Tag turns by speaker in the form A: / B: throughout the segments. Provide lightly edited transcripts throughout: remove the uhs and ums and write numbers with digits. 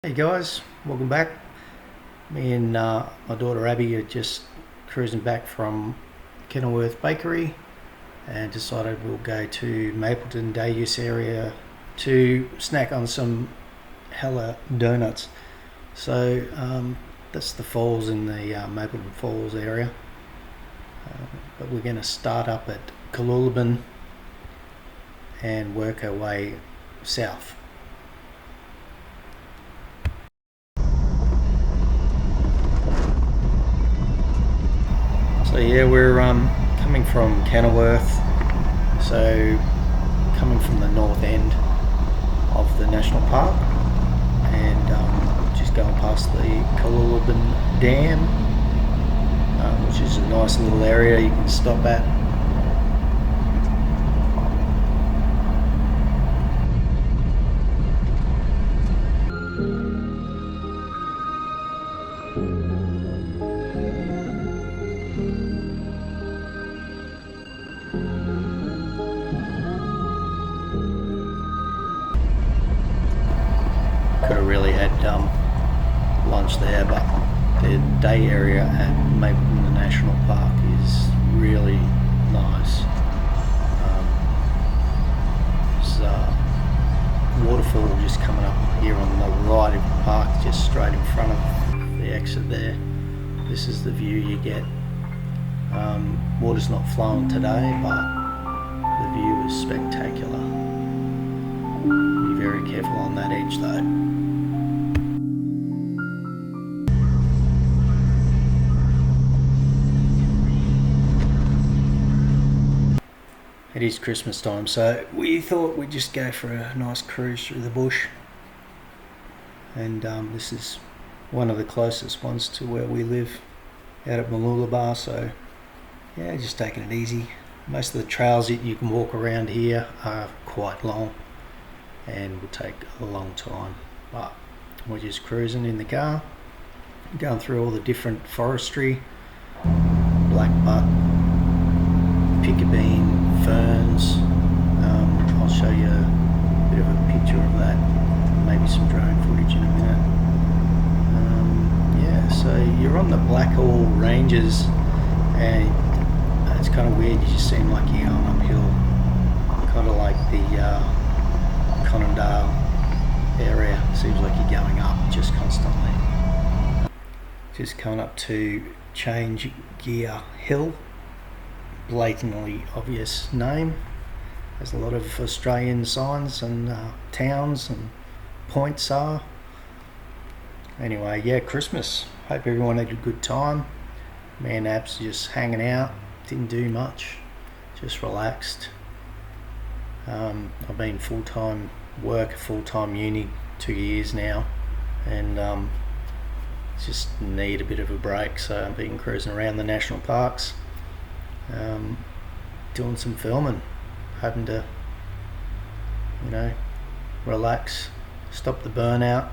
A: Hey guys, welcome back. Me and my daughter Abby are just cruising back from Kenilworth Bakery and decided we'll go to Mapleton Davis area to snack on some hella donuts. So that's the falls in the Mapleton Falls area. But we're going to start up at Cooloolabin and work our way south. So yeah, we're coming from Kenilworth, so coming from the north end of the national park, and just going past the Cooloolabin Dam, which is a nice little area you can stop at. Could have really had lunch there, but the day area at Mapleton National Park is really nice. There's a waterfall just coming up here on the right of the park, just straight in front of the exit there. This is the view you get. Water's not flowing today, but the view is spectacular. Be very careful on that edge though. It is Christmas time, so we thought we'd just go for a nice cruise through the bush, and this is one of the closest ones to where we live out at Cooloolabin, so yeah, just taking it easy. Most of the trails that you can walk around here are quite long and will take a long time, but we're just cruising in the car, going through all the different forestry, blackbutt, piccabeen, ferns. I'll show you a bit of a picture of that, maybe some drone footage in a minute. Yeah, so you're on the Blackall Ranges, and it's kind of weird, you just seem like you're going uphill, kind of like the Conondale area. Seems like you're going up just constantly. Just coming up to Change Gear Hill, blatantly obvious name. There's a lot of Australian signs and towns and points are. Anyway, yeah, Christmas. Hope everyone had a good time. Me and Abs just hanging out, didn't do much, just relaxed. I've been full-time work, full-time uni 2 years now, and just need a bit of a break, so I've been cruising around the national parks, doing some filming, hoping to, relax, stop the burnout,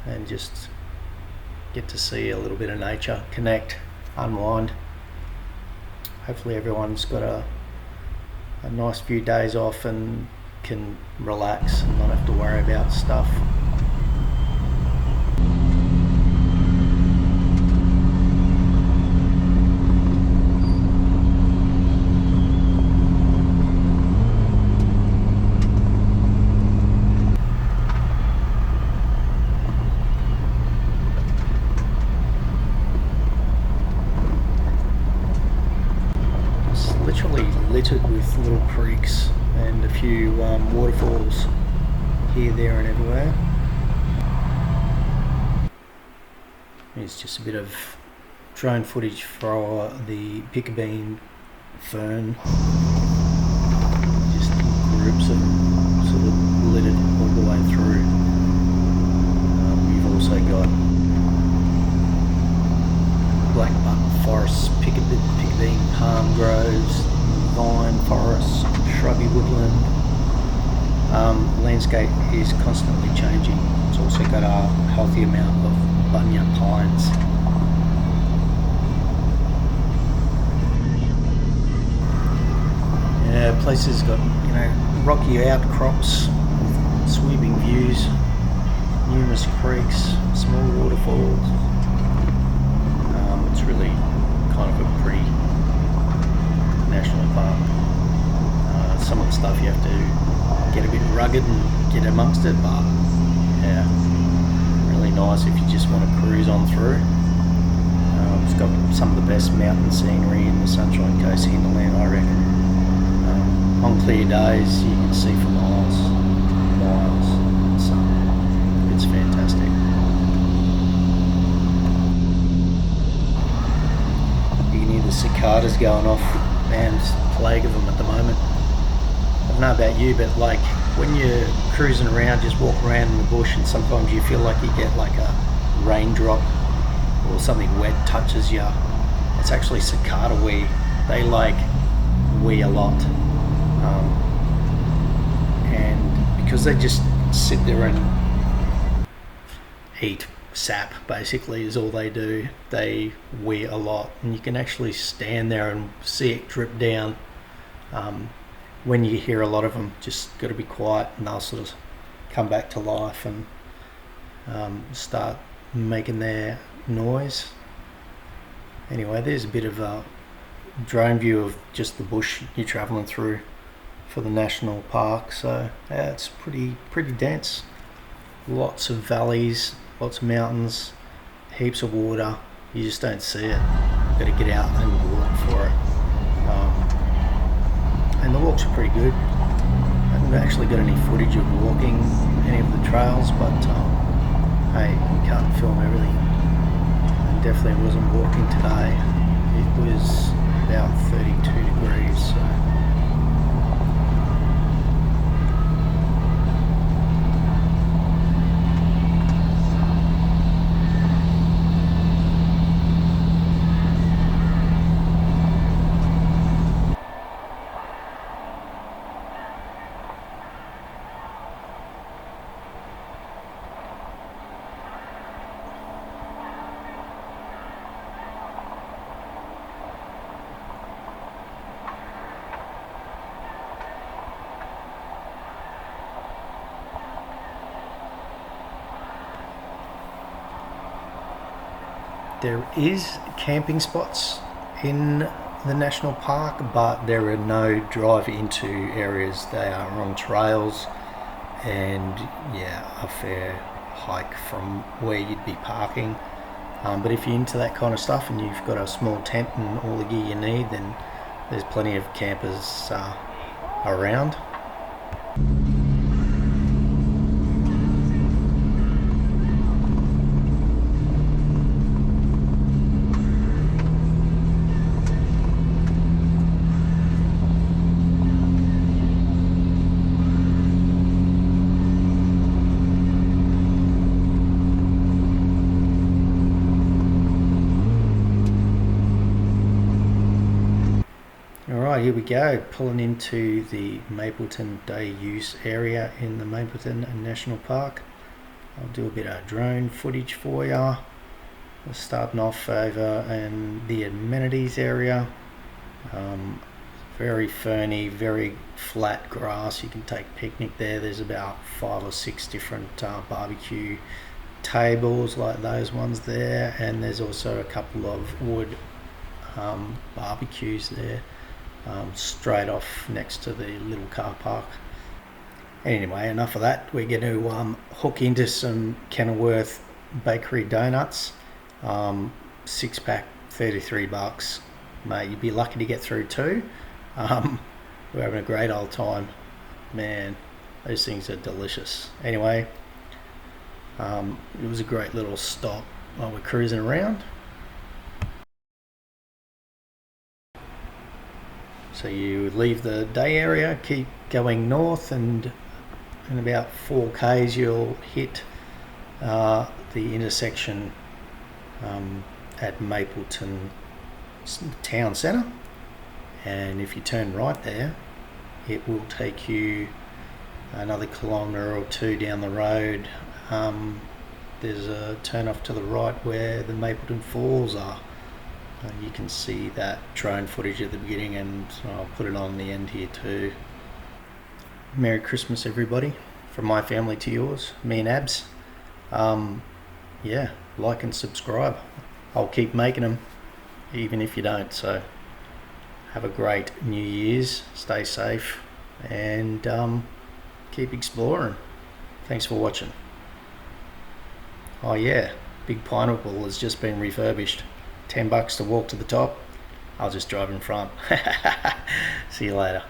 A: and just get to see a little bit of nature, connect, unwind. Hopefully everyone's got a nice few days off and can relax and not have to worry about stuff. Literally littered with little creeks and a few waterfalls here, there and everywhere. Here's just a bit of drone footage for the piccabeen fern, just groups of sort of littered all the way through. We've also got blackbutt forests, piccabeen palm groves, vine forests, shrubby woodland. Landscape is constantly changing. It's also got a healthy amount of bunya pines. Yeah, places got rocky outcrops with sweeping views. numerous creeks, small waterfalls. It's really kind of a pretty national park. Some of the stuff you have to get a bit rugged and get amongst it, but yeah, really nice if you just want to cruise on through. It's got some of the best mountain scenery in the Sunshine Coast hinterland, I reckon. On clear days you can see for miles. So it's fantastic. You can hear the cicadas going off. Man, there's a plague of them at the moment. I don't know about you, but like when you're cruising around, just walk around in the bush, and sometimes you feel like you get like a raindrop or something wet touches you. It's actually cicada wee. They like wee a lot, and because they just sit there and eat sap, basically is all they do. They wee a lot, and you can actually stand there and see it drip down. When you hear a lot of them, just got to be quiet, and they'll sort of come back to life and start making their noise. Anyway, there's a bit of a drone view of just the bush you're travelling through for the national park. So yeah, it's pretty dense. Lots of valleys, lots of mountains, heaps of water. You just don't see it. You've got to get out and walk for it. And the walks are pretty good. I haven't actually got any footage of walking any of the trails, but hey, you can't film everything. And definitely wasn't walking today. It was about 32 degrees. So. There is camping spots in the national park, but there are no drive into areas. They are on trails, and yeah, a fair hike from where you'd be parking. But if you're into that kind of stuff and you've got a small tent and all the gear you need, then there's plenty of campers around. Alright, here we go, pulling into the Mapleton Day Use area in the Mapleton National Park. I'll do a bit of drone footage for you. We're starting off over in the amenities area. Very ferny, very flat grass. You can take picnic there. There's about 5 or 6 different barbecue tables like those ones there, and there's also a couple of wood barbecues there. Straight off next to the little car park. Anyway, enough of that. We're going to hook into some Kenilworth Bakery donuts. 6-pack, $33. Mate, you'd be lucky to get through 2. We're having a great old time. Man, those things are delicious. Anyway, it was a great little stop while we're cruising around. So you leave the day area, keep going north, and in about 4 k's you'll hit the intersection at Mapleton Town Centre, and if you turn right there, it will take you another kilometre or 2 down the road. There's a turn off to the right where the Mapleton Falls are. You can see that drone footage at the beginning, and I'll put it on the end here too. Merry Christmas everybody, from my family to yours, me and Abs. Yeah, like and subscribe. I'll keep making them even if you don't. So have a great New Year's, stay safe, and keep exploring. Thanks for watching. Oh yeah, Big Pineapple has just been refurbished. $10 to walk to the top. I'll just drive in front. See you later.